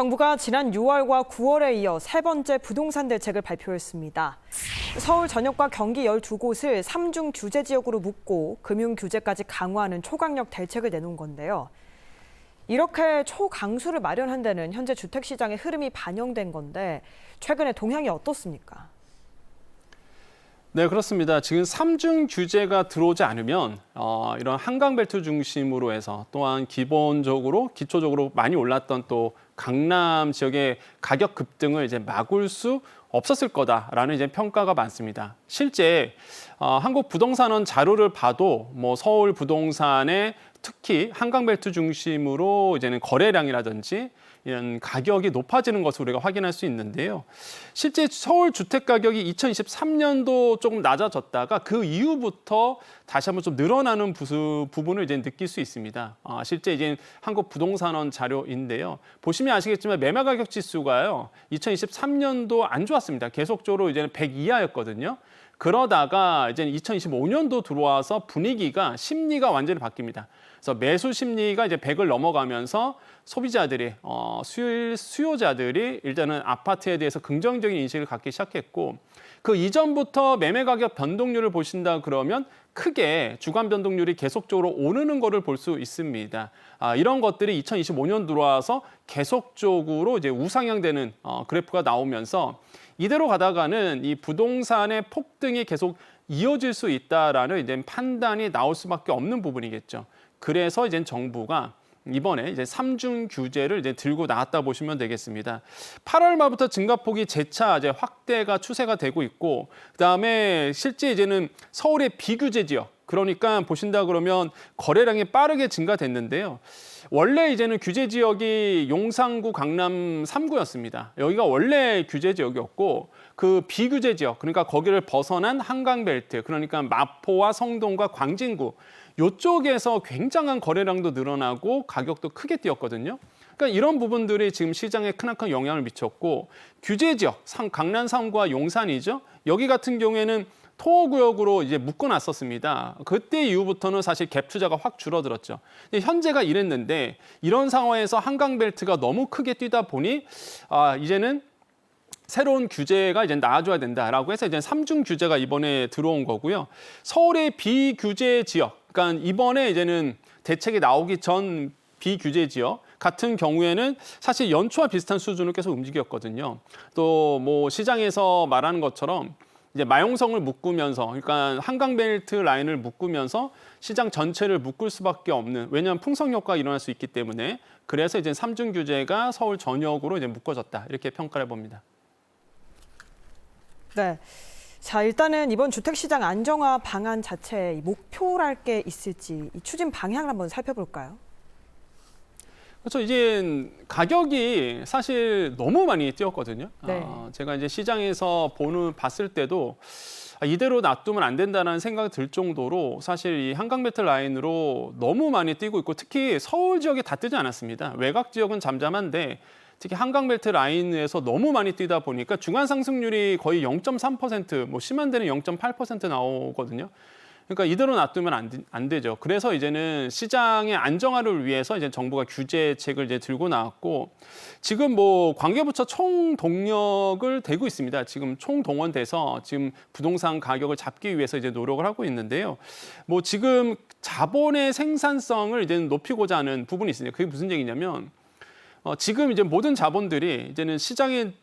정부가 지난 6월과 9월에 이어 세 번째 부동산 대책을 발표했습니다. 서울 전역과 경기 12곳을 3중 규제 지역으로 묶고 금융 규제까지 강화하는 초강력 대책을 내놓은 건데요. 이렇게 초강수를 마련한 데는 현재 주택시장의 흐름이 반영된 건데 최근에 동향이 어떻습니까? 네, 그렇습니다. 지금 3중 규제가 들어오지 않으면 이런 한강벨트 중심으로 해서 또한 기초적으로 많이 올랐던 또 강남 지역의 가격 급등을 이제 막을 수 없었을 거다라는 이제 평가가 많습니다. 실제 한국부동산원 자료를 봐도 뭐 서울 부동산의 특히 한강벨트 중심으로 이제는 거래량이라든지 이런 가격이 높아지는 것을 우리가 확인할 수 있는데요. 실제 서울 주택 가격이 2023년도 조금 낮아졌다가 그 이후부터 다시 한번 좀 늘어나는 부분을 이제 느낄 수 있습니다. 실제 이제 한국부동산원 자료인데요. 보시면 아시겠지만 매매 가격 지수가요. 2023년도 안 좋았습니다. 계속적으로 이제는 100 이하였거든요. 그러다가 이제 2025년도 들어와서 분위기가 심리가 완전히 바뀝니다. 그래서 매수 심리가 이제 100을 넘어가면서 소비자들이 수요자들이 일단은 아파트에 대해서 긍정적인 인식을 갖기 시작했고 그 이전부터 매매 가격 변동률을 보신다 그러면 크게 주간 변동률이 계속적으로 오르는 것을 볼 수 있습니다. 이런 것들이 2025년 들어와서 계속적으로 이제 우상향되는 그래프가 나오면서 이대로 가다가는 이 부동산의 폭등이 계속 이어질 수 있다라는 이제 판단이 나올 수밖에 없는 부분이겠죠. 그래서 이제 정부가 이번에 이제 3중 규제를 이제 들고 나왔다 보시면 되겠습니다. 8월 말부터 증가폭이 재차 이제 확대가 추세가 되고 있고, 그다음에 실제 이제는 서울의 비규제 지역, 그러니까 보신다 그러면 거래량이 빠르게 증가됐는데요. 원래 이제는 규제 지역이 용산구, 강남 3구였습니다. 여기가 원래 규제 지역이었고 그 비규제 지역, 그러니까 거기를 벗어난 한강벨트, 그러니까 마포와 성동과 광진구 이쪽에서 굉장한 거래량도 늘어나고 가격도 크게 뛰었거든요. 그러니까 이런 부분들이 지금 시장에 크나큰 영향을 미쳤고 규제 지역, 강남 3구와 용산이죠. 여기 같은 경우에는 토어구역으로 이제 묶어놨었습니다. 그때 이후부터는 사실 갭 투자가 확 줄어들었죠. 현재가 이랬는데 이런 상황에서 한강벨트가 너무 크게 뛰다 보니 이제는 새로운 규제가 이제 나와줘야 된다라고 해서 이제 3중 규제가 이번에 들어온 거고요. 서울의 비규제 지역, 그러니까 이번에 이제는 대책이 나오기 전 비규제 지역 같은 경우에는 사실 연초와 비슷한 수준을 계속 움직였거든요. 또 뭐 시장에서 말하는 것처럼 이제 마용성을 묶으면서, 그러니까 한강벨트 라인을 묶으면서 시장 전체를 묶을 수밖에 없는, 왜냐하면 풍성 효과가 일어날 수 있기 때문에 그래서 이제 3중 규제가 서울 전역으로 이제 묶어졌다 이렇게 평가를 해봅니다. 네. 자, 일단은 이번 주택시장 안정화 방안 자체에 목표랄 게 있을지 이 추진 방향을 한번 살펴볼까요? 그렇죠. 이제 가격이 사실 너무 많이 뛰었거든요. 네. 제가 이제 시장에서 봤을 때도 이대로 놔두면 안 된다는 생각이 들 정도로 사실 이 한강벨트 라인으로 너무 많이 뛰고 있고 특히 서울 지역에 다 뜨지 않았습니다. 외곽 지역은 잠잠한데 특히 한강벨트 라인에서 너무 많이 뛰다 보니까 중간 상승률이 거의 0.3%, 뭐 심한 데는 0.8% 나오거든요. 그러니까 이대로 놔두면 안 되죠. 그래서 이제는 시장의 안정화를 위해서 이제 정부가 규제책을 이제 들고 나왔고 지금 뭐 관계부처 총동력을 대고 있습니다. 지금 총동원돼서 지금 부동산 가격을 잡기 위해서 이제 노력을 하고 있는데요. 뭐 지금 자본의 생산성을 이제 높이고자 하는 부분이 있습니다. 그게 무슨 얘기냐면 지금 이제 모든 자본들이 이제는 시장에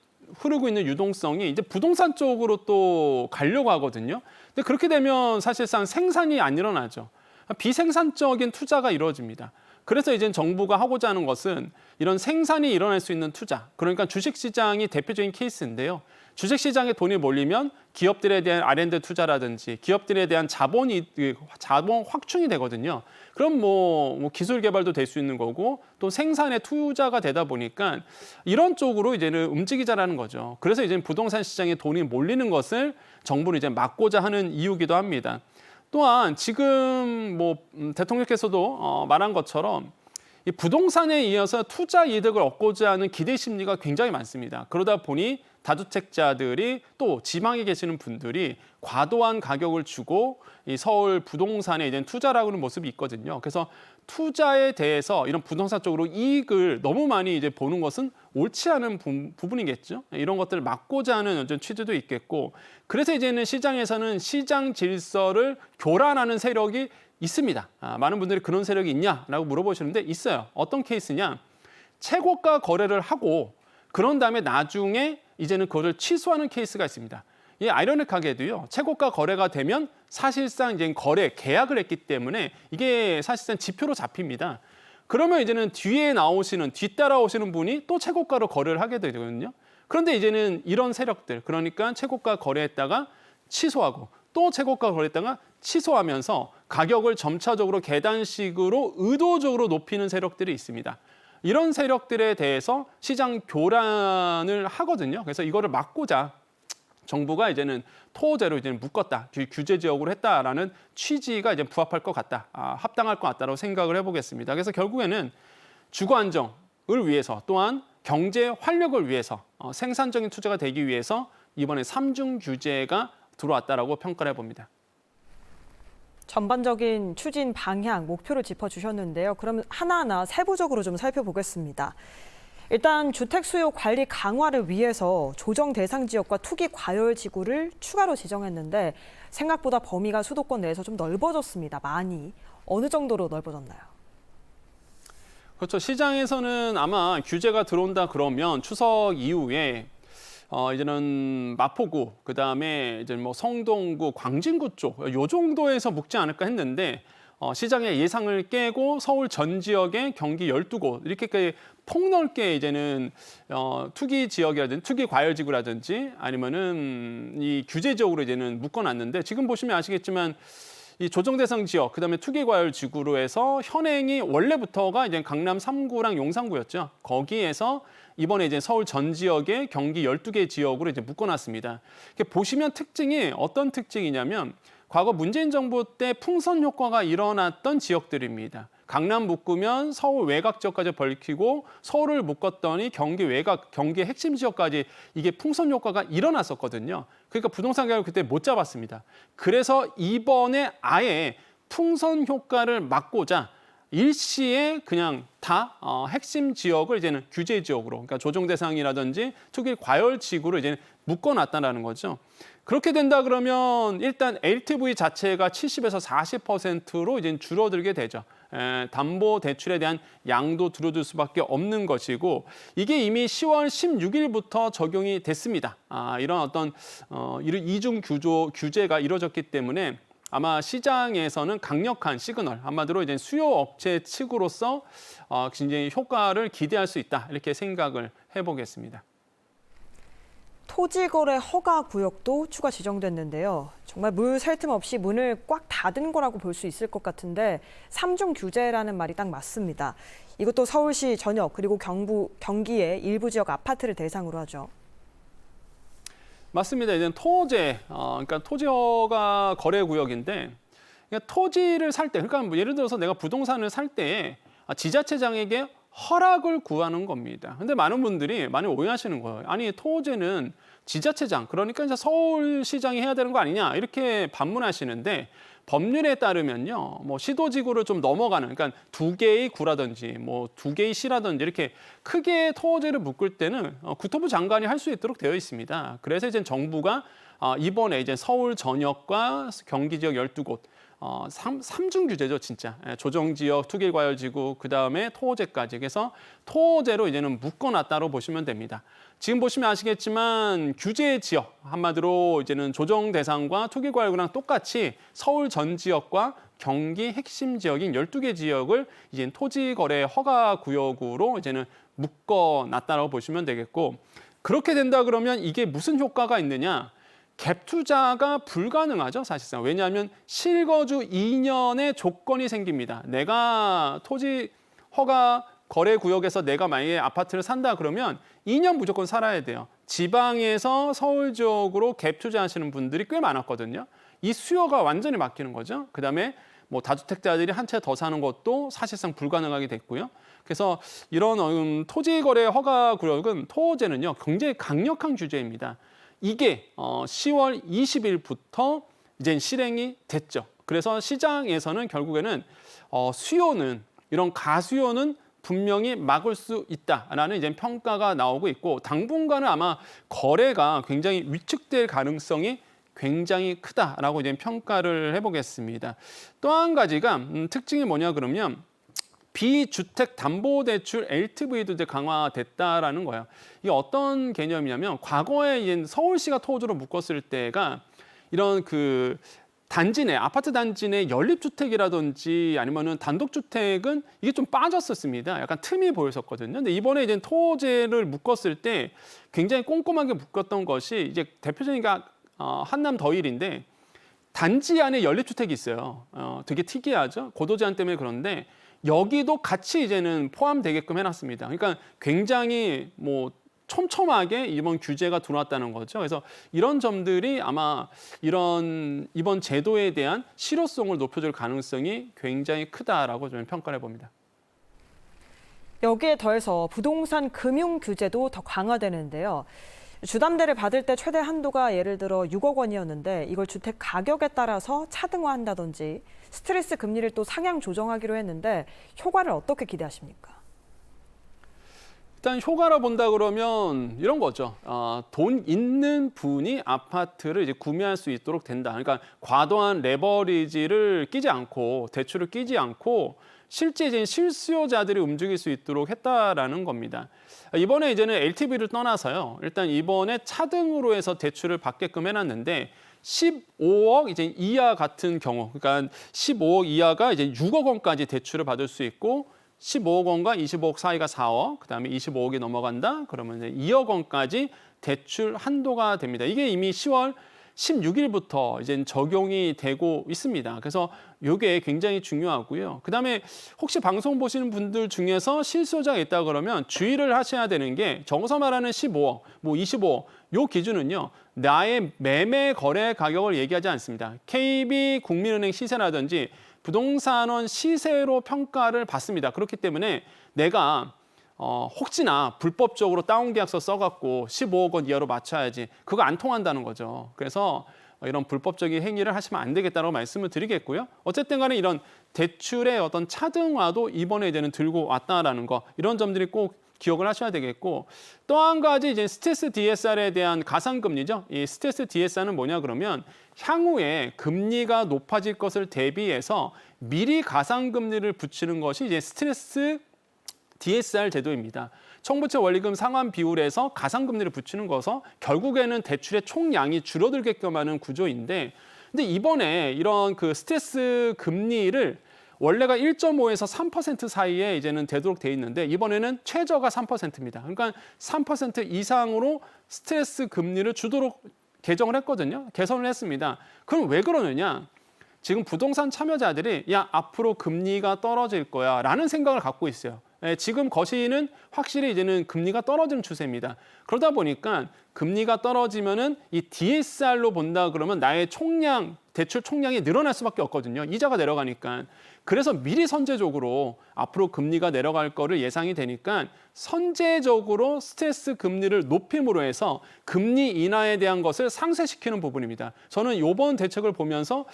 흐르고 있는 유동성이 이제 부동산 쪽으로 또 가려고 하거든요. 근데 그렇게 되면 사실상 생산이 안 일어나죠. 비생산적인 투자가 이루어집니다. 그래서 이제 정부가 하고자 하는 것은 이런 생산이 일어날 수 있는 투자, 그러니까 주식시장이 대표적인 케이스인데요. 주식시장에 돈이 몰리면 기업들에 대한 R&D 투자라든지 기업들에 대한 자본 확충이 되거든요. 그럼 뭐 기술 개발도 될 수 있는 거고 또 생산에 투자가 되다 보니까 이런 쪽으로 이제는 움직이자라는 거죠. 그래서 이제 부동산 시장에 돈이 몰리는 것을 정부는 이제 막고자 하는 이유기도 합니다. 또한 지금 뭐 대통령께서도 말한 것처럼 이 부동산에 이어서 투자 이득을 얻고자 하는 기대 심리가 굉장히 많습니다. 그러다 보니 다주택자들이 또 지방에 계시는 분들이 과도한 가격을 주고 이 서울 부동산에 이제 투자를 하는 모습이 있거든요. 그래서 투자에 대해서 이런 부동산 쪽으로 이익을 너무 많이 이제 보는 것은 옳지 않은 부분이겠죠. 이런 것들을 막고자 하는 어떤 취지도 있겠고, 그래서 이제는 시장에서는 시장 질서를 교란하는 세력이 있습니다. 많은 분들이 그런 세력이 있냐라고 물어보시는데 있어요. 어떤 케이스냐? 최고가 거래를 하고 그런 다음에 나중에 이제는 그거를 취소하는 케이스가 있습니다. 이 아이러니하게도요, 최고가 거래가 되면 사실상 이제 거래 계약을 했기 때문에 이게 사실상 지표로 잡힙니다. 그러면 이제는 뒤따라오시는 분이 또 최고가로 거래를 하게 되거든요. 그런데 이제는 이런 세력들, 그러니까 최고가 거래했다가 취소하고 또 최고가 거래했다가 취소하면서 가격을 점차적으로 계단식으로 의도적으로 높이는 세력들이 있습니다. 이런 세력들에 대해서 시장 교란을 하거든요. 그래서 이거를 막고자 정부가 이제는 토제로 이제는 묶었다, 규제 지역으로 했다라는 취지가 이제 부합할 것 같다, 합당할 것 같다라고 생각을 해보겠습니다. 그래서 결국에는 주거 안정을 위해서 또한 경제 활력을 위해서 생산적인 투자가 되기 위해서 이번에 3중 규제가 들어왔다라고 평가를 해봅니다. 전반적인 추진 방향, 목표를 짚어주셨는데요. 그럼 하나하나 세부적으로 좀 살펴보겠습니다. 일단 주택 수요 관리 강화를 위해서 조정 대상 지역과 투기 과열 지구를 추가로 지정했는데 생각보다 범위가 수도권 내에서 좀 넓어졌습니다. 많이. 어느 정도로 넓어졌나요? 그렇죠. 시장에서는 아마 규제가 들어온다 그러면 추석 이후에 이제는 마포구, 그다음에 이제 뭐 성동구, 광진구 쪽 요 정도에서 묶지 않을까 했는데 시장의 예상을 깨고 서울 전 지역의 경기 12곳 이렇게 폭넓게 이제는 투기 지역이라든지 투기 과열 지구라든지 아니면은 이 규제 지역으로 이제는 묶어놨는데 지금 보시면 아시겠지만 이 조정 대상 지역, 그다음에 투기 과열 지구로 해서 현행이 원래부터가 이제 강남 3구랑 용산구였죠. 거기에서 이번에 이제 서울 전 지역의 경기 12개 지역으로 이제 묶어놨습니다. 보시면 특징이 어떤 특징이냐면 과거 문재인 정부 때 풍선 효과가 일어났던 지역들입니다. 강남 묶으면 서울 외곽 지역까지 벌리고 서울을 묶었더니 경기 외곽, 경기 핵심 지역까지 이게 풍선 효과가 일어났었거든요. 그러니까 부동산 가격을 그때 못 잡았습니다. 그래서 이번에 아예 풍선 효과를 막고자 일시에 그냥 다 핵심 지역을 이제는 규제 지역으로, 그러니까 조정 대상이라든지 투기 과열 지구로 이제는 묶어놨다는 거죠. 그렇게 된다 그러면 일단 LTV 자체가 70에서 40%로 이제 줄어들게 되죠. 담보 대출에 대한 양도 줄어들 수밖에 없는 것이고 이게 이미 10월 16일부터 적용이 됐습니다. 이런 어떤 이중 규제가 이루어졌기 때문에 아마 시장에서는 강력한 시그널, 한마디로 이제 수요 억제 측으로서 굉장히 효과를 기대할 수 있다 이렇게 생각을 해보겠습니다. 토지거래 허가 구역도 추가 지정됐는데요. 정말 물 샐 틈 없이 문을 꽉 닫은 거라고 볼 수 있을 것 같은데 3중 규제라는 말이 딱 맞습니다. 이것도 서울시 전역 그리고 경기의 일부 지역 아파트를 대상으로 하죠. 맞습니다. 이제 토제, 그러니까 토지 허가 거래 구역인데 그러니까 토지를 살 때, 그러니까 뭐 예를 들어서 내가 부동산을 살 때에 지자체장에게 허락을 구하는 겁니다. 근데 많은 분들이 많이 오해하시는 거예요. 아니 토지는 지자체장, 그러니까 이제 서울시장이 해야 되는 거 아니냐 이렇게 반문하시는데 법률에 따르면요, 뭐 시도지구를 좀 넘어가는, 그러니까 2개의 구라든지 뭐 2개의 시라든지 이렇게 크게 토지를 묶을 때는 국토부 장관이 할 수 있도록 되어 있습니다. 그래서 이제 정부가 이번에 이제 서울 전역과 경기 지역 12곳 3중 규제죠, 진짜. 조정지역, 투기과열지구, 그다음에 토호제까지. 그래서 토호제로 이제는 묶어놨다고 보시면 됩니다. 지금 보시면 아시겠지만 규제 지역, 한마디로 이제는 조정 대상과 투기과열구랑 똑같이 서울 전 지역과 경기 핵심 지역인 12개 지역을 이제 토지 거래 허가 구역으로 이제는 묶어놨다고 보시면 되겠고, 그렇게 된다 그러면 이게 무슨 효과가 있느냐? 갭 투자가 불가능하죠, 사실상. 왜냐하면 실거주 2년의 조건이 생깁니다. 내가 토지 허가 거래 구역에서 내가 만약에 아파트를 산다 그러면 2년 무조건 살아야 돼요. 지방에서 서울 지역으로 갭 투자하시는 분들이 꽤 많았거든요. 이 수요가 완전히 막히는 거죠. 그다음에 뭐 다주택자들이 한 채 더 사는 것도 사실상 불가능하게 됐고요. 그래서 이런 토지 거래 허가 구역은 토호제는요, 굉장히 강력한 규제입니다. 이게 10월 20일부터 이제 실행이 됐죠. 그래서 시장에서는 결국에는 수요는 이런 가수요는 분명히 막을 수 있다라는 이제 평가가 나오고 있고 당분간은 아마 거래가 굉장히 위축될 가능성이 굉장히 크다라고 이제 평가를 해보겠습니다. 또 한 가지가 특징이 뭐냐 그러면 비주택 담보대출 LTV도 이제 강화됐다라는 거예요. 이게 어떤 개념이냐면 과거에 이제 서울시가 토지로 묶었을 때가 이런 그 단지 내, 아파트 단지 내 연립주택이라든지 아니면은 단독주택은 이게 좀 빠졌었습니다. 약간 틈이 보였었거든요. 근데 이번에 이제 토지를 묶었을 때 굉장히 꼼꼼하게 묶었던 것이 이제 대표적인 게 한남 더일인데 단지 안에 연립주택이 있어요. 되게 특이하죠. 고도 제한 때문에 그런데 여기도 같이 이제는 포함되게끔 해놨습니다. 그러니까 굉장히 뭐 촘촘하게 이번 규제가 들어왔다는 거죠. 그래서 이런 점들이 아마 이번 제도에 대한 실효성을 높여줄 가능성이 굉장히 크다라고 저는 평가를 해봅니다. 여기에 더해서 부동산 금융 규제도 더 강화되는데요. 주담대를 받을 때 최대 한도가 예를 들어 6억 원이었는데 이걸 주택 가격에 따라서 차등화한다든지 스트레스 금리를 또 상향 조정하기로 했는데 효과를 어떻게 기대하십니까? 일단 효과로 본다 그러면 이런 거죠. 돈 있는 분이 아파트를 이제 구매할 수 있도록 된다. 그러니까 과도한 레버리지를 끼지 않고 대출을 끼지 않고 실제 이제 실수요자들이 움직일 수 있도록 했다라는 겁니다. 이번에 이제는 LTV를 떠나서요. 일단 이번에 차등으로 해서 대출을 받게끔 해놨는데 15억 이제 이하 같은 경우, 그러니까 15억 이하가 이제 6억 원까지 대출을 받을 수 있고 15억 원과 25억 사이가 4억, 그다음에 25억이 넘어간다. 그러면 이제 2억 원까지 대출 한도가 됩니다. 이게 이미 10월 16일부터 이제 적용이 되고 있습니다. 그래서 이게 굉장히 중요하고요. 그다음에 혹시 방송 보시는 분들 중에서 실수요자가 있다 그러면 주의를 하셔야 되는 게 적어서 말하는 15억, 뭐 25억 요 기준은요. 나의 매매 거래 가격을 얘기하지 않습니다. KB 국민은행 시세라든지 부동산원 시세로 평가를 받습니다. 그렇기 때문에 내가 혹시나 불법적으로 다운계약서 써갖고 15억 원 이하로 맞춰야지 그거 안 통한다는 거죠. 그래서 이런 불법적인 행위를 하시면 안 되겠다고 말씀을 드리겠고요. 어쨌든 간에 이런 대출의 어떤 차등화도 이번에 이제는 들고 왔다라는 거 이런 점들이 꼭 기억을 하셔야 되겠고 또 한 가지 이제 스트레스 DSR에 대한 가상금리죠. 이 스트레스 DSR은 뭐냐 그러면 향후에 금리가 높아질 것을 대비해서 미리 가상금리를 붙이는 것이 이제 스트레스 DSR 제도입니다. 청부채 원리금 상환 비율에서 가상금리를 붙이는 것서 결국에는 대출의 총량이 줄어들게끔 하는 구조인데 근데 이번에 이런 그 스트레스 금리를 원래가 1.5에서 3% 사이에 이제는 되도록 돼 있는데 이번에는 최저가 3%입니다. 그러니까 3% 이상으로 스트레스 금리를 주도록 개정을 했거든요. 개선을 했습니다. 그럼 왜 그러느냐? 지금 부동산 참여자들이 야 앞으로 금리가 떨어질 거야 라는 생각을 갖고 있어요. 지금 거시는 확실히 이제는 금리가 떨어지는 추세입니다. 그러다 보니까 금리가 떨어지면은 이 DSR로 본다 그러면 나의 총량, 대출 총량이 늘어날 수밖에 없거든요. 이자가 내려가니까. 그래서 미리 선제적으로 앞으로 금리가 내려갈 거를 예상이 되니까 선제적으로 스트레스 금리를 높임으로 해서 금리 인하에 대한 것을 상쇄시키는 부분입니다. 저는 이번 대책을 보면서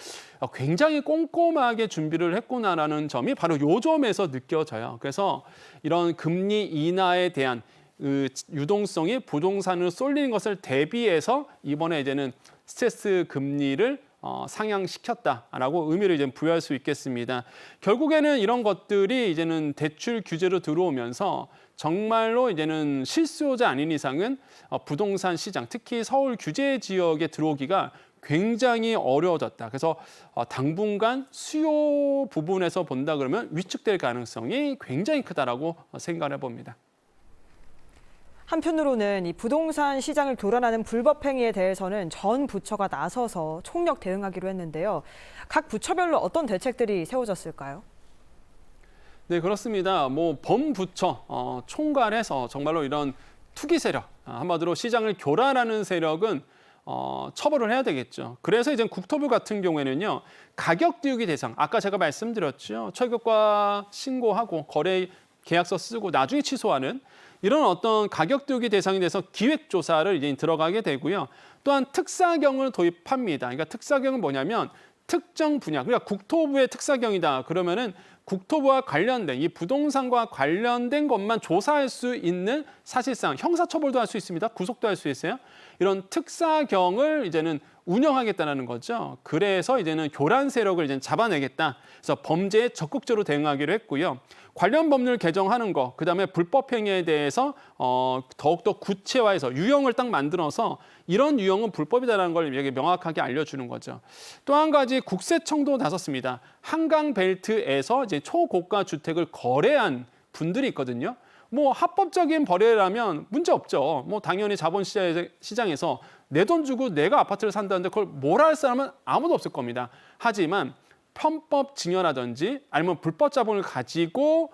굉장히 꼼꼼하게 준비를 했구나라는 점이 바로 이 점에서 느껴져요. 그래서 이런 금리 인하에 대한 유동성이 부동산을 쏠리는 것을 대비해서 이번에 이제는 스트레스 금리를 상향시켰다라고 의미를 이제 부여할 수 있겠습니다. 결국에는 이런 것들이 이제는 대출 규제로 들어오면서 정말로 이제는 실수요자 아닌 이상은 부동산 시장, 특히 서울 규제 지역에 들어오기가 굉장히 어려워졌다. 그래서 당분간 수요 부분에서 본다 그러면 위축될 가능성이 굉장히 크다라고 생각을 해봅니다. 한편으로는 이 부동산 시장을 교란하는 불법 행위에 대해서는 전 부처가 나서서 총력 대응하기로 했는데요. 각 부처별로 어떤 대책들이 세워졌을까요? 네, 그렇습니다. 뭐 범부처 총괄해서 정말로 이런 투기 세력, 한마디로 시장을 교란하는 세력은 처벌을 해야 되겠죠. 그래서 이제 국토부 같은 경우에는요. 가격 띄우기 대상, 아까 제가 말씀드렸죠. 철거가 신고하고 거래 계약서 쓰고 나중에 취소하는 이런 어떤 가격 띄우기 대상이 돼서 기획조사를 이제 들어가게 되고요. 또한 특사경을 도입합니다. 그러니까 특사경은 뭐냐면 특정 분야, 그러니까 국토부의 특사경이다. 그러면은 국토부와 관련된 이 부동산과 관련된 것만 조사할 수 있는 사실상 형사처벌도 할 수 있습니다. 구속도 할 수 있어요. 이런 특사경을 이제는 운영하겠다는 거죠. 그래서 이제는 교란 세력을 이제 잡아내겠다. 그래서 범죄에 적극적으로 대응하기로 했고요. 관련 법률 개정하는 거, 그다음에 불법 행위에 대해서 더욱더 구체화해서 유형을 딱 만들어서 이런 유형은 불법이다라는 걸 이렇게 명확하게 알려주는 거죠. 또 한 가지 국세청도 나섰습니다. 한강 벨트에서 이제 초고가 주택을 거래한 분들이 있거든요. 뭐 합법적인 거래라면 문제 없죠. 뭐 당연히 자본시장에서 내 돈 주고 내가 아파트를 산다는데 그걸 뭐라 할 사람은 아무도 없을 겁니다. 하지만 편법 증여라든지 아니면 불법 자본을 가지고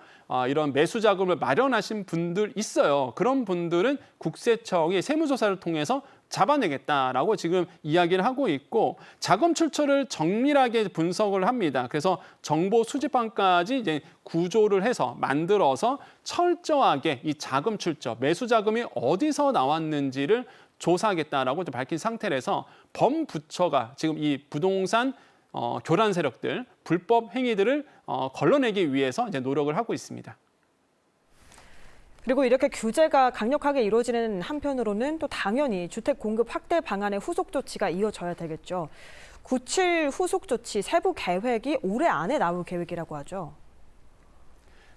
이런 매수 자금을 마련하신 분들 있어요. 그런 분들은 국세청이 세무조사를 통해서 잡아내겠다라고 지금 이야기를 하고 있고 자금 출처를 정밀하게 분석을 합니다. 그래서 정보 수집반까지 이제 구조를 해서 만들어서 철저하게 이 자금 출처, 매수 자금이 어디서 나왔는지를 조사하겠다라고 밝힌 상태라서 범부처가 지금 이 부동산 교란 세력들, 불법 행위들을 걸러내기 위해서 이제 노력을 하고 있습니다. 그리고 이렇게 규제가 강력하게 이루어지는 한편으로는 또 당연히 주택 공급 확대 방안의 후속 조치가 이어져야 되겠죠. 97 후속 조치 세부 계획이 올해 안에 나올 계획이라고 하죠.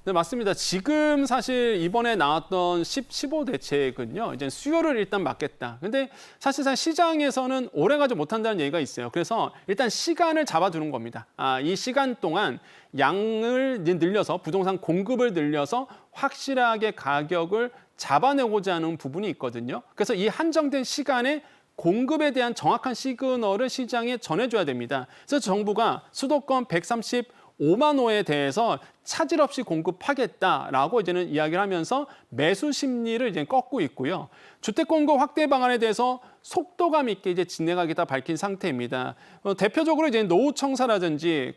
네, 맞습니다. 지금 사실 이번에 나왔던 15 대책은요, 이제 수요를 일단 막겠다. 근데 사실상 시장에서는 오래 가지 못한다는 얘기가 있어요. 그래서 일단 시간을 잡아두는 겁니다. 이 시간 동안 양을 이제 늘려서 부동산 공급을 늘려서 확실하게 가격을 잡아내고자 하는 부분이 있거든요. 그래서 이 한정된 시간에 공급에 대한 정확한 시그널을 시장에 전해줘야 됩니다. 그래서 정부가 수도권 135만 호에 대해서 차질 없이 공급하겠다라고 이제는 이야기를 하면서 매수 심리를 이제 꺾고 있고요. 주택 공급 확대 방안에 대해서 속도감 있게 이제 진행하겠다 밝힌 상태입니다. 대표적으로 이제 노후청사라든지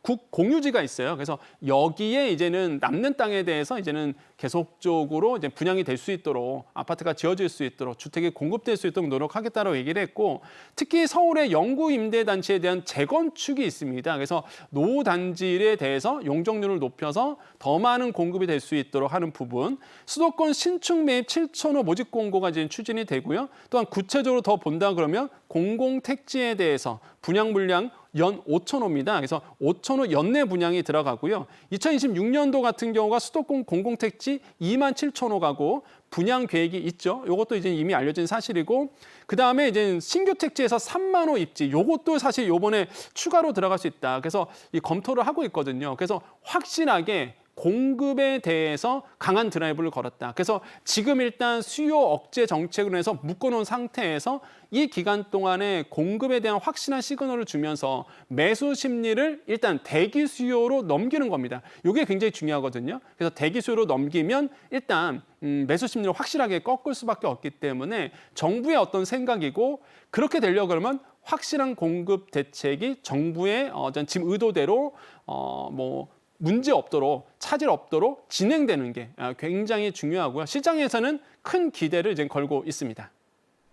국공유지가 있어요. 그래서 여기에 이제는 남는 땅에 대해서 이제는 계속적으로 이제 분양이 될 수 있도록 아파트가 지어질 수 있도록 주택이 공급될 수 있도록 노력하겠다고 얘기를 했고 특히 서울의 영구 임대 단지에 대한 재건축이 있습니다. 그래서 노후 단지에 대해서 용적률을 높여서 더 많은 공급이 될 수 있도록 하는 부분, 수도권 신축 매입 7,000호 모집 공고가 이제 추진이 되고요. 또한 구체적으로 더 본다 그러면 공공택지에 대해서 분양 물량 연 5,000호입니다. 그래서 5,000호 연내 분양이 들어가고요. 2026년도 같은 경우가 수도권 공공택지 27,000호가고 분양 계획이 있죠. 이것도 이제 이미 알려진 사실이고 그다음에 이제 신규 택지에서 3만 호 입지. 이것도 사실 이번에 추가로 들어갈 수 있다. 그래서 이 검토를 하고 있거든요. 그래서 확실하게 공급에 대해서 강한 드라이브를 걸었다. 그래서 지금 일단 수요 억제 정책으로 해서 묶어놓은 상태에서 이 기간 동안에 공급에 대한 확실한 시그널을 주면서 매수 심리를 일단 대기 수요로 넘기는 겁니다. 이게 굉장히 중요하거든요. 그래서 대기 수요로 넘기면 일단 매수 심리를 확실하게 꺾을 수밖에 없기 때문에 정부의 어떤 생각이고 그렇게 되려고 그러면 확실한 공급 대책이 정부의 지금 의도대로 문제 없도록 차질 없도록 진행되는 게 굉장히 중요하고요. 시장에서는 큰 기대를 이제 걸고 있습니다.